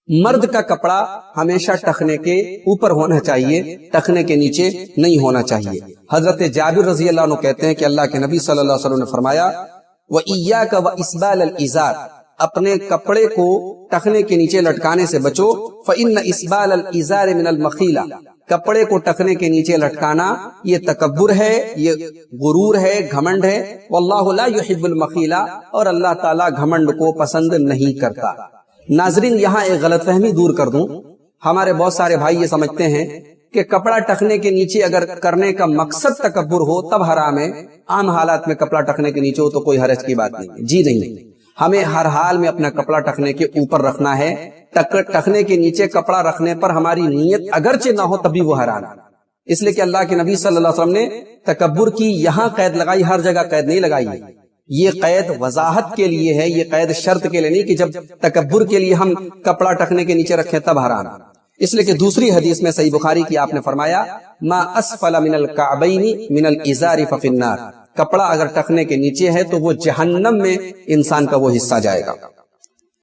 مرد کا کپڑا ہمیشہ ٹخنے کے اوپر ہونا چاہیے، ٹخنے کے نیچے نہیں ہونا چاہیے۔ حضرت جابر رضی اللہ عنہ کہتے ہیں کہ اللہ کے نبی صلی اللہ علیہ وسلم نے فرمایا وَإِيَّاكَ وَإِسْبَالَ الْإِزَارِ، اپنے کپڑے کو ٹخنے کے نیچے لٹکانے سے بچو، فَإِنَّ إِسْبَالَ الْإِزَارِ مِنَ الْمَخِيلَةِ، کپڑے کو ٹخنے کے نیچے لٹکانا یہ تکبر ہے، یہ غرور ہے، گھمنڈ ہے۔ وَاللَّهُ لَا يُحِبُّ الْمَخِيلَ، اور اللہ تعالیٰ گھمنڈ کو پسند نہیں کرتا۔ ناظرین، یہاں ایک غلط فہمی دور کر دوں، ہمارے بہت سارے بھائی یہ سمجھتے ہیں کہ کپڑا ٹخنے کے نیچے اگر کرنے کا مقصد تکبر ہو تب حرام ہے، عام حالات میں کپڑا ٹخنے کے نیچے ہو تو کوئی حرج کی بات نہیں۔ جی نہیں، ہمیں ہر حال میں اپنا کپڑا ٹخنے کے اوپر رکھنا ہے۔ ٹخنے کے نیچے کپڑا رکھنے پر ہماری نیت اگرچہ نہ ہو تبھی وہ حرام ہے، اس لیے کہ اللہ کے نبی صلی اللہ علیہ وسلم نے تکبر کی یہاں قید لگائی، ہر جگہ قید نہیں لگائی ہے۔ یہ قید وضاحت کے لیے ہے، یہ قید شرط کے لیے نہیں کہ جب تکبر کے لیے ہم کپڑا ٹخنے کے نیچے رکھیں تب حرام۔ اس لیے کہ دوسری حدیث میں صحیح بخاری کی آپ نے فرمایا ما اسفل من الکعبین من الازار ففی النار، کپڑا اگر ٹخنے کے نیچے ہے تو وہ جہنم میں انسان کا وہ حصہ جائے گا۔